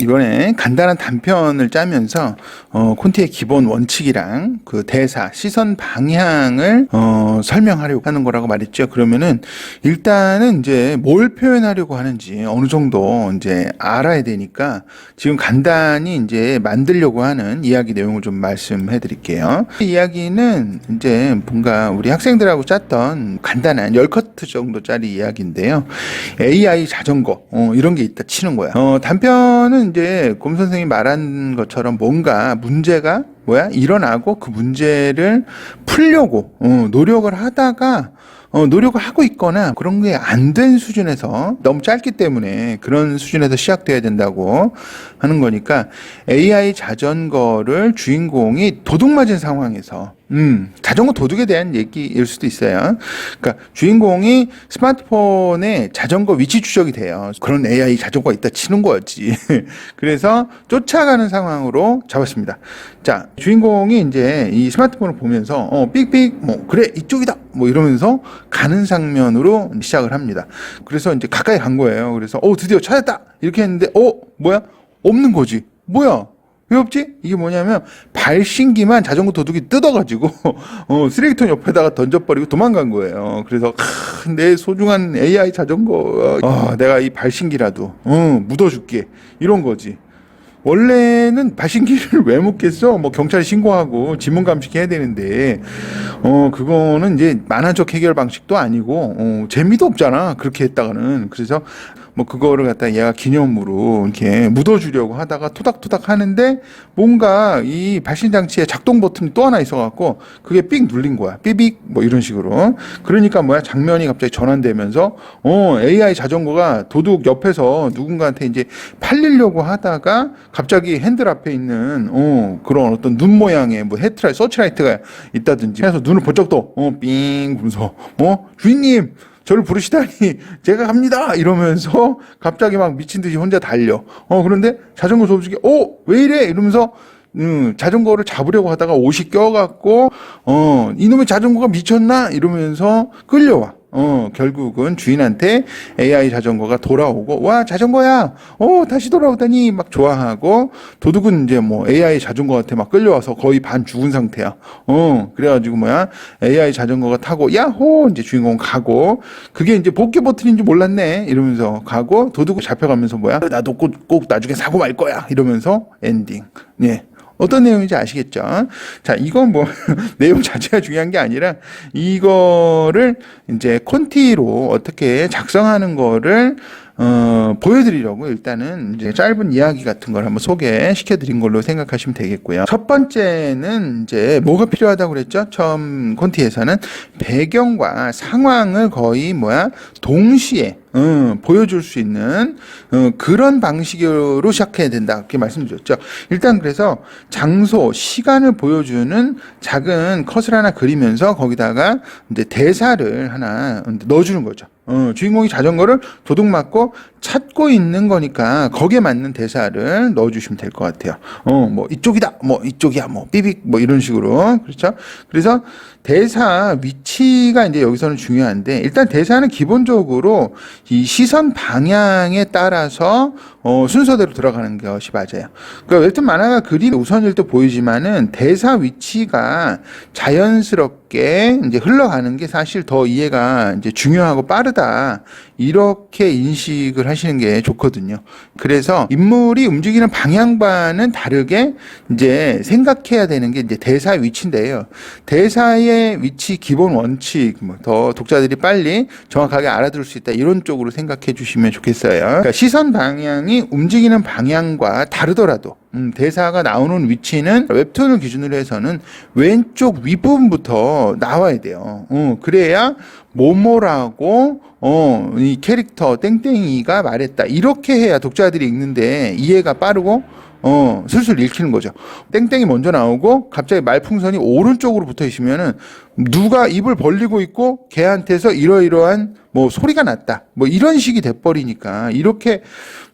이번에 간단한 단편을 짜면서 콘티의 기본 원칙이랑 그 대사, 시선 방향을 설명하려고 하는 거라고 말했죠. 그러면은 일단은 이제 뭘 표현하려고 하는지 어느 정도 이제 알아야 되니까 지금 간단히 이제 만들려고 하는 이야기 내용을 좀 말씀해 드릴게요. 이 이야기는 이제 뭔가 우리 학생들하고 짰던 간단한 10커트 정도짜리 이야기인데요. AI 자전거 이런 게 있다 치는 거야. 단편은 이제 곰 선생님이 말한 것처럼 뭔가 문제가 일어나고 그 문제를 풀려고 노력을 하다가 노력을 하고 있거나 그런 게 안 된 수준에서 너무 짧기 때문에 그런 수준에서 시작돼야 된다고 하는 거니까 AI 자전거를 주인공이 도둑 맞은 상황에서 자전거 도둑에 대한 얘기일 수도 있어요. 그러니까 주인공이 스마트폰에 자전거 위치 추적이 돼요. 그런 AI 자전거가 있다 치는 거였지. 그래서 쫓아가는 상황으로 잡았습니다. 자, 주인공이 이제 이 스마트폰을 보면서 삑삑 그래 이쪽이다 이러면서 가는 장면으로 시작을 합니다. 그래서 이제 가까이 간 거예요. 그래서 드디어 찾았다 이렇게 했는데 뭐야? 없는 거지. 뭐야? 왜 없지? 이게 뭐냐면 발신기만 자전거 도둑이 뜯어가지고 쓰레기통 옆에다가 던져버리고 도망간 거예요. 그래서 내 소중한 AI 자전거 내가 이 발신기라도 묻어줄게 이런 거지. 원래는 발신기를 왜 묻겠어? 경찰에 신고하고 지문 감식해야 되는데 그거는 이제 만화적 해결 방식도 아니고 재미도 없잖아. 그렇게 했다가는. 그래서 그거를 갖다 얘가 기념으로 이렇게 묻어주려고 하다가 토닥토닥 하는데 뭔가 이 발신 장치에 작동 버튼이 또 하나 있어갖고 그게 삑 눌린 거야. 삐빅 이런 식으로. 그러니까 장면이 갑자기 전환되면서 AI 자전거가 도둑 옆에서 누군가한테 이제 팔리려고 하다가 갑자기 핸들 앞에 있는 그런 어떤 눈 모양의 헤드라이트, 서치라이트가 있다든지 해서 눈을 번쩍 떠 삥 그러면서 주인님 저를 부르시다니 제가 갑니다 이러면서 갑자기 막 미친 듯이 혼자 달려. 그런데 자전거 도둑이 왜 이래 이러면서 자전거를 잡으려고 하다가 옷이 껴갖고 이놈의 자전거가 미쳤나 이러면서 끌려와. 결국은 주인한테 AI 자전거가 돌아오고 와 자전거야 다시 돌아오다니 막 좋아하고 도둑은 이제 AI 자전거한테 막 끌려와서 거의 반 죽은 상태야. 그래가지고 AI 자전거가 타고 야호 이제 주인공 가고 그게 이제 복귀 버튼인지 몰랐네 이러면서 가고 도둑 잡혀가면서 나도 꼭 나중에 사고 말 거야 이러면서 엔딩. 예. 어떤 내용인지 아시겠죠? 자, 이건 내용 자체가 중요한 게 아니라, 이거를 이제 콘티로 어떻게 작성하는 거를, 보여드리려고 일단은 이제 짧은 이야기 같은 걸 한번 소개시켜 드린 걸로 생각하시면 되겠고요. 첫 번째는 이제 뭐가 필요하다고 그랬죠? 처음 콘티에서는 배경과 상황을 거의 동시에 보여줄 수 있는 그런 방식으로 시작해야 된다 이렇게 말씀드렸죠. 일단 그래서 장소, 시간을 보여주는 작은 컷을 하나 그리면서 거기다가 이제 대사를 하나 넣어주는 거죠. 주인공이 자전거를 도둑 맞고 찾고 있는 거니까 거기에 맞는 대사를 넣어주시면 될 것 같아요. 이쪽이다, 이쪽이야, 삐빅, 이런 식으로. 그렇죠? 그래서 대사 위치가 이제 여기서는 중요한데, 일단 대사는 기본적으로 이 시선 방향에 따라서 순서대로 들어가는 것이 맞아요. 그러니까 웹툰 만화가 그림 우선일 때 보이지만은 대사 위치가 자연스럽게 이제 흘러가는 게 사실 더 이해가 이제 중요하고 빠르다. 이렇게 인식을 하시는 게 좋거든요. 그래서 인물이 움직이는 방향과는 다르게 이제 생각해야 되는 게 이제 대사 위치인데요. 대사의 위치 기본 원칙, 더 독자들이 빨리 정확하게 알아들을 수 있다. 이런 쪽으로 생각해 주시면 좋겠어요. 그러니까 시선 방향이 움직이는 방향과 다르더라도 대사가 나오는 위치는 웹툰을 기준으로 해서는 왼쪽 윗부분부터 나와야 돼요. 그래야 뭐뭐라고 이 캐릭터 땡땡이가 말했다 이렇게 해야 독자들이 읽는데 이해가 빠르고 슬슬 읽히는 거죠. 땡땡이 먼저 나오고 갑자기 말풍선이 오른쪽으로 붙어 있으면은 누가 입을 벌리고 있고 걔한테서 이러이러한 뭐 소리가 났다. 뭐 이런 식이 돼버리니까 이렇게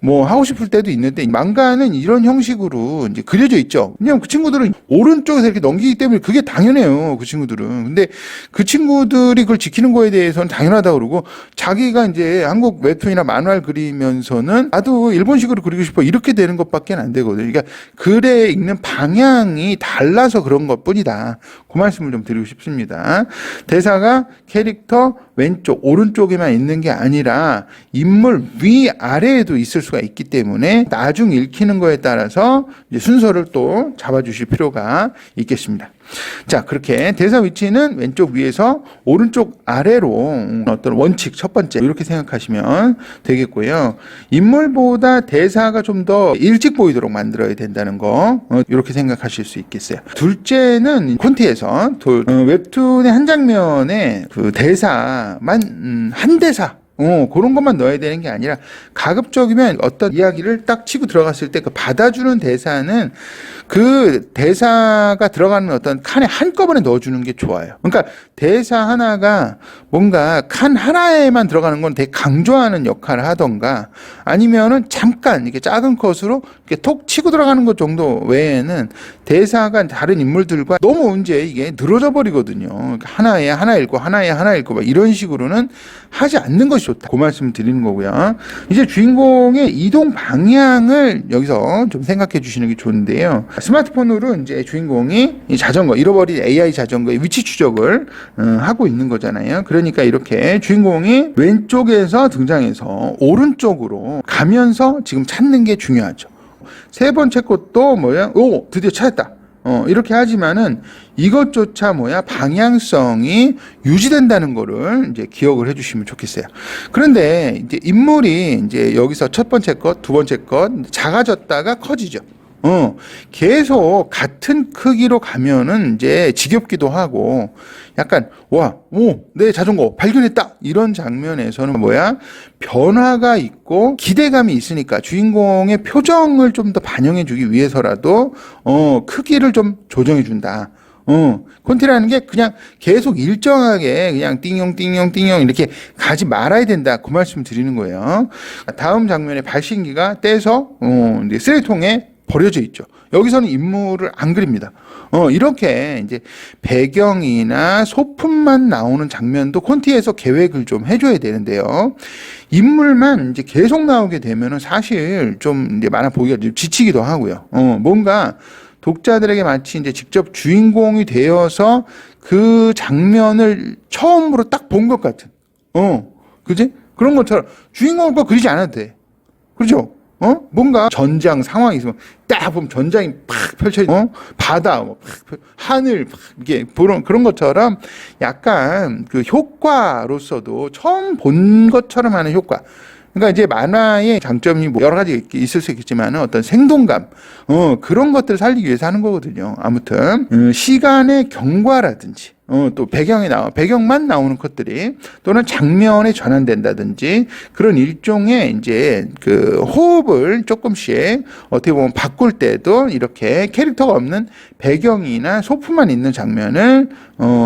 뭐 하고 싶을 때도 있는데 망가는 이런 형식으로 이제 그려져 있죠. 왜냐면 그 친구들은 오른쪽에서 이렇게 넘기기 때문에 그게 당연해요. 그 친구들은. 근데 그 친구들이 그걸 지키는 거에 대해서는 당연하다고 그러고 자기가 이제 한국 웹툰이나 만화를 그리면서는 나도 일본식으로 그리고 싶어 이렇게 되는 것밖에 안 되거든요. 그러니까 글에 읽는 방향이 달라서 그런 것뿐이다. 그 말씀을 좀 드리고 싶습니다. 대사가 캐릭터 왼쪽, 오른쪽에만 있는 게 아니라 인물 위아래에도 있을 수가 있기 때문에 나중 읽히는 거에 따라서 이제 순서를 또 잡아주실 필요가 있겠습니다. 자, 그렇게 대사 위치는 왼쪽 위에서 오른쪽 아래로 어떤 원칙 첫 번째 이렇게 생각하시면 되겠고요. 인물보다 대사가 좀 더 일찍 보이도록 만들어야 된다는 거 이렇게 생각하실 수 있겠어요. 둘째는 콘티에서 웹툰의 한 장면에 그 대사만 한 대사 그런 것만 넣어야 되는 게 아니라 가급적이면 어떤 이야기를 딱 치고 들어갔을 때 그 받아주는 대사는 그 대사가 들어가는 어떤 칸에 한꺼번에 넣어주는 게 좋아요. 그러니까 대사 하나가 뭔가 칸 하나에만 들어가는 건 되게 강조하는 역할을 하던가 아니면은 잠깐 이렇게 작은 컷으로 이렇게 톡 치고 들어가는 것 정도 외에는 대사가 다른 인물들과 너무 이제 이게 늘어져 버리거든요. 그러니까 하나에 하나 읽고 하나에 하나 읽고 막 이런 식으로는 하지 않는 것이 좋다. 그 말씀을 드리는 거고요. 이제 주인공의 이동 방향을 여기서 좀 생각해 주시는 게 좋은데요. 스마트폰으로 이제 주인공이 이 자전거, 잃어버린 AI 자전거의 위치 추적을 하고 있는 거잖아요. 그러니까 이렇게 주인공이 왼쪽에서 등장해서 오른쪽으로 가면서 지금 찾는 게 중요하죠. 세 번째 것도 뭐야? 오, 드디어 찾았다. 이렇게 하지만은 이것조차 방향성이 유지된다는 거를 이제 기억을 해주시면 좋겠어요. 그런데 이제 인물이 이제 여기서 첫 번째 것, 두 번째 것 작아졌다가 커지죠. 계속 같은 크기로 가면은 이제 지겹기도 하고 약간 내 자전거 발견했다 이런 장면에서는 변화가 있고 기대감이 있으니까 주인공의 표정을 좀 더 반영해 주기 위해서라도 크기를 좀 조정해 준다. 콘티라는 게 그냥 계속 일정하게 그냥 띵용 띵용 띵용 이렇게 가지 말아야 된다. 그 말씀 드리는 거예요. 다음 장면에 발신기가 떼서 이제 쓰레기통에 버려져 있죠. 여기서는 인물을 안 그립니다. 이렇게 이제 배경이나 소품만 나오는 장면도 콘티에서 계획을 좀 해줘야 되는데요. 인물만 이제 계속 나오게 되면은 사실 좀 이제 만화 보기가 좀 지치기도 하고요. 뭔가 독자들에게 마치 이제 직접 주인공이 되어서 그 장면을 처음으로 딱 본 것 같은, 그지? 그런 것처럼 주인공을 꼭 그리지 않아도 돼. 그렇죠? 뭔가 전장 상황이 있으면 딱 보면 전장이 팍 펼쳐져, 바다, 하늘, 이게 그런 것처럼 약간 그 효과로서도 처음 본 것처럼 하는 효과. 그러니까 이제 만화의 장점이 여러 가지 있을 수 있겠지만 어떤 생동감, 그런 것들을 살리기 위해서 하는 거거든요. 아무튼 시간의 경과라든지 또 배경만 나오는 것들이 또는 장면에 전환된다든지 그런 일종의 이제 그 호흡을 조금씩 어떻게 보면 바꿀 때도 이렇게 캐릭터가 없는 배경이나 소품만 있는 장면을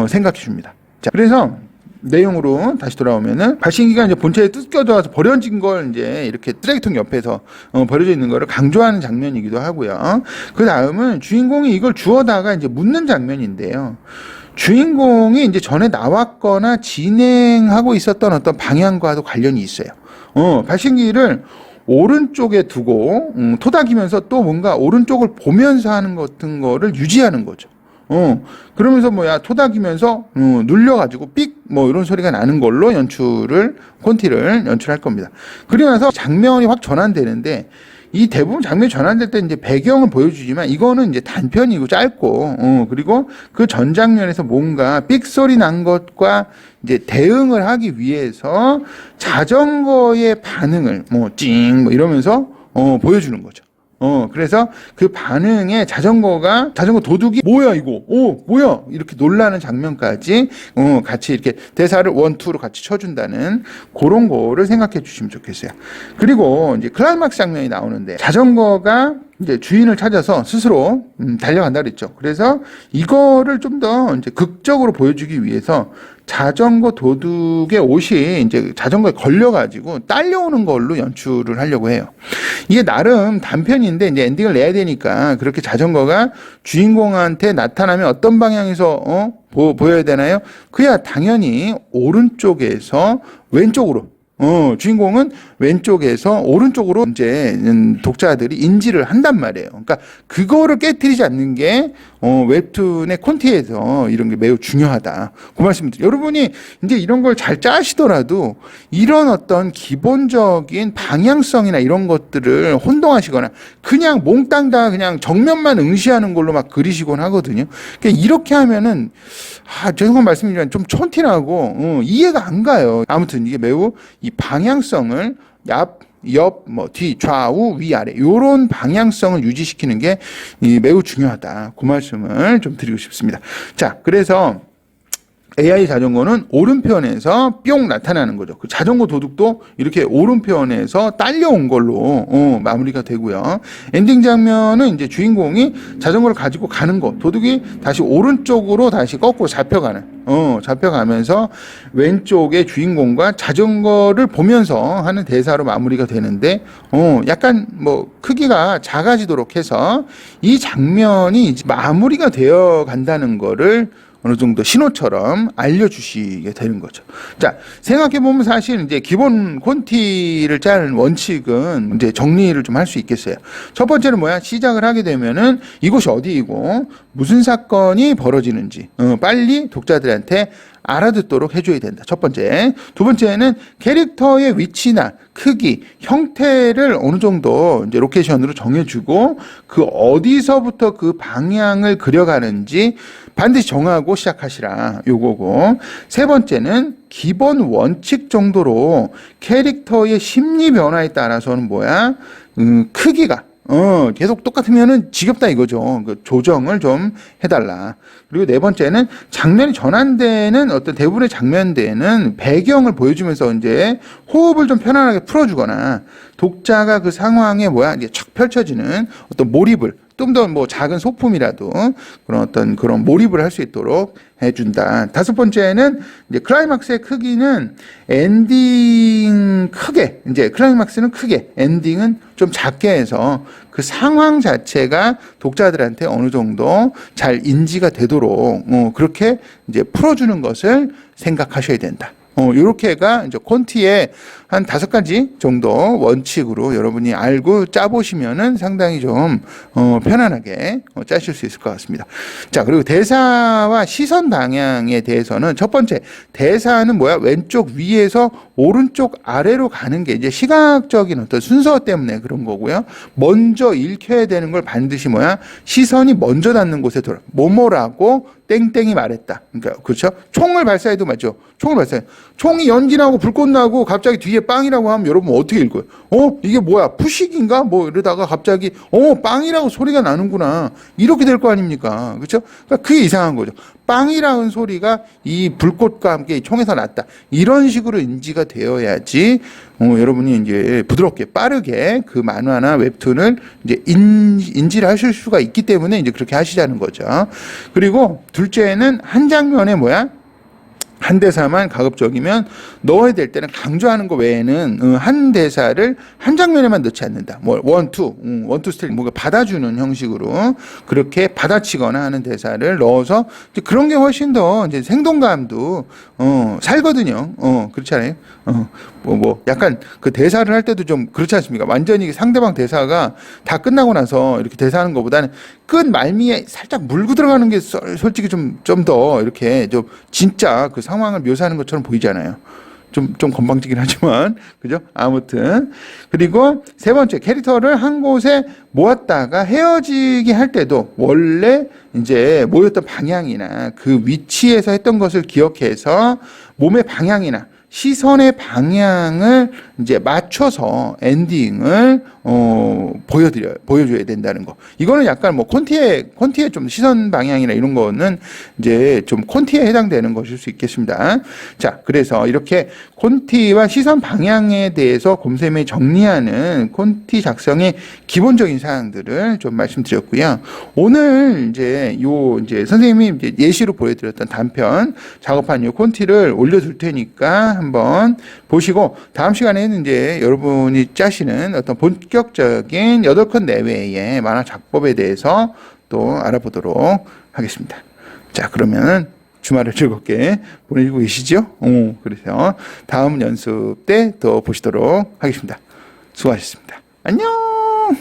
생각해 줍니다. 자, 그래서 내용으로 다시 돌아오면은 발신기가 이제 본체에 뜯겨져서 버려진 걸 이제 이렇게 쓰레기통 옆에서 버려져 있는 거를 강조하는 장면이기도 하고요. 그 다음은 주인공이 이걸 주워다가 이제 묻는 장면인데요. 주인공이 이제 전에 나왔거나 진행하고 있었던 어떤 방향과도 관련이 있어요. 발신기를 오른쪽에 두고 토닥이면서 또 뭔가 오른쪽을 보면서 하는 같은 거를 유지하는 거죠. 그러면서 토닥이면서 눌려가지고 삑 이런 소리가 나는 걸로 콘티를 연출할 겁니다. 그리고 나서 장면이 확 전환되는데 이 대부분 장면이 전환될 때 이제 배경을 보여주지만 이거는 이제 단편이고 짧고 그리고 그 전 장면에서 뭔가 삑 소리 난 것과 이제 대응을 하기 위해서 자전거의 반응을 찡 이러면서 보여주는 거죠. 그래서 그 반응에 자전거 도둑이 뭐야 이거? 뭐야? 이렇게 놀라는 장면까지 같이 이렇게 대사를 원투로 같이 쳐준다는 그런 거를 생각해 주시면 좋겠어요. 그리고 이제 클라이막스 장면이 나오는데 자전거가 이제 주인을 찾아서 스스로 달려간다 그랬죠. 그래서 이거를 좀 더 이제 극적으로 보여주기 위해서 자전거 도둑의 옷이 이제 자전거에 걸려가지고 딸려오는 걸로 연출을 하려고 해요. 이게 나름 단편인데 이제 엔딩을 내야 되니까 그렇게 자전거가 주인공한테 나타나면 어떤 방향에서 보여야 되나요? 그야 당연히 오른쪽에서 왼쪽으로. 주인공은 왼쪽에서 오른쪽으로 이제 독자들이 인지를 한단 말이에요. 그러니까 그거를 깨트리지 않는 게 웹툰의 콘티에서 이런 게 매우 중요하다. 그 말씀드려요. 여러분이 이제 이런 걸 잘 짜시더라도 이런 어떤 기본적인 방향성이나 이런 것들을 혼동하시거나 그냥 몽땅 다 그냥 정면만 응시하는 걸로 막 그리시곤 하거든요. 그러니까 이렇게 하면은 죄송한 말씀이지만 좀 촌티나고 이해가 안 가요. 아무튼 이게 매우 이 방향성을 옆, 뒤, 좌우, 위아래 요런 방향성을 유지시키는 게 매우 중요하다. 그 말씀을 좀 드리고 싶습니다. 자, 그래서 AI 자전거는 오른편에서 뿅 나타나는 거죠. 그 자전거 도둑도 이렇게 오른편에서 딸려온 걸로 마무리가 되고요. 엔딩 장면은 이제 주인공이 자전거를 가지고 가는 거, 도둑이 다시 오른쪽으로 다시 거꾸로 잡혀가면서 왼쪽의 주인공과 자전거를 보면서 하는 대사로 마무리가 되는데, 약간 크기가 작아지도록 해서 이 장면이 이제 마무리가 되어 간다는 거를 어느 정도 신호처럼 알려주시게 되는 거죠. 자, 생각해보면 사실 이제 기본 콘티를 짜는 원칙은 이제 정리를 좀 할 수 있겠어요. 첫 번째는 뭐야? 시작을 하게 되면은 이곳이 어디이고 무슨 사건이 벌어지는지 빨리 독자들한테 알아듣도록 해줘야 된다. 첫 번째. 두 번째는 캐릭터의 위치나 크기, 형태를 어느 정도 이제 로케이션으로 정해주고 그 어디서부터 그 방향을 그려가는지 반드시 정하고 시작하시라. 요거고. 세 번째는 기본 원칙 정도로 캐릭터의 심리 변화에 따라서는 뭐야? 크기가 계속 똑같으면은 지겹다 이거죠. 그 조정을 좀 해달라. 그리고 네 번째는 장면이 전환되는 어떤 대부분의 장면대에는 배경을 보여주면서 이제 호흡을 좀 편안하게 풀어주거나 독자가 그 상황에 이제 촥 펼쳐지는 어떤 몰입을 좀 더 작은 소품이라도 그런 몰입을 할 수 있도록 해준다. 다섯 번째는 이제 클라이막스의 크기는 엔딩 크게, 이제 클라이막스는 크게, 엔딩은 좀 작게 해서 그 상황 자체가 독자들한테 어느 정도 잘 인지가 되도록 그렇게 이제 풀어주는 것을 생각하셔야 된다. 요렇게가 이제 콘티의 한 5가지 정도 원칙으로 여러분이 알고 짜보시면은 상당히 좀, 편안하게 짜실 수 있을 것 같습니다. 자, 그리고 대사와 시선 방향에 대해서는 첫 번째, 대사는 왼쪽 위에서 오른쪽 아래로 가는 게 이제 시각적인 어떤 순서 때문에 그런 거고요. 먼저 읽혀야 되는 걸 반드시 시선이 먼저 닿는 곳에 돌아. 뭐뭐라고 땡땡이 말했다. 그러니까, 그렇죠? 총을 발사해도 맞죠? 총을 발사해. 총이 연기 나고 불꽃 나고 갑자기 뒤에 빵이라고 하면 여러분 어떻게 읽어요? 이게 뭐야? 푸식인가? 이러다가 갑자기, 빵이라고 소리가 나는구나. 이렇게 될 거 아닙니까? 그렇죠? 그러니까 그게 이상한 거죠. 빵이라는 소리가 이 불꽃과 함께 총에서 났다. 이런 식으로 인지가 되어야지, 여러분이 이제 부드럽게 빠르게 그 만화나 웹툰을 이제 인지를 하실 수가 있기 때문에 이제 그렇게 하시자는 거죠. 그리고 둘째는 한 장면에 한 대사만 가급적이면 넣어야 될 때는 강조하는 거 외에는 한 대사를 한 장면에만 넣지 않는다. 원투 스틸 받아주는 형식으로 그렇게 받아치거나 하는 대사를 넣어서 이제 그런 게 훨씬 더 이제 생동감도 살거든요. 그렇지 않아요? 약간 그 대사를 할 때도 좀 그렇지 않습니까? 완전히 상대방 대사가 다 끝나고 나서 이렇게 대사하는 것보다는 끝 말미에 살짝 물고 들어가는 게 솔직히 좀 더 이렇게 좀 진짜 그 상황을 묘사하는 것처럼 보이잖아요. 좀 건방지긴 하지만, 그죠? 아무튼. 그리고 세 번째, 캐릭터를 한 곳에 모았다가 헤어지게 할 때도 원래 이제 모였던 방향이나 그 위치에서 했던 것을 기억해서 몸의 방향이나 시선의 방향을 이제 맞춰서 엔딩을 보여줘야 된다는 거. 이거는 약간 뭐 콘티의 좀 시선 방향이나 이런 거는 이제 좀 콘티에 해당되는 것일 수 있겠습니다. 자, 그래서 이렇게 콘티와 시선 방향에 대해서 곰쌤이 정리하는 콘티 작성의 기본적인 사항들을 좀 말씀드렸고요. 오늘 이제 선생님이 이제 예시로 보여드렸던 단편 작업한 요 콘티를 올려둘 테니까 한번 보시고 다음 시간에는 이제 여러분이 짜시는 어떤 본격적인 8컷 내외의 만화 작법에 대해서 또 알아보도록 하겠습니다. 자, 그러면은 주말을 즐겁게 보내고 계시죠? 그래서 다음 연습 때 또 보시도록 하겠습니다. 수고하셨습니다. 안녕!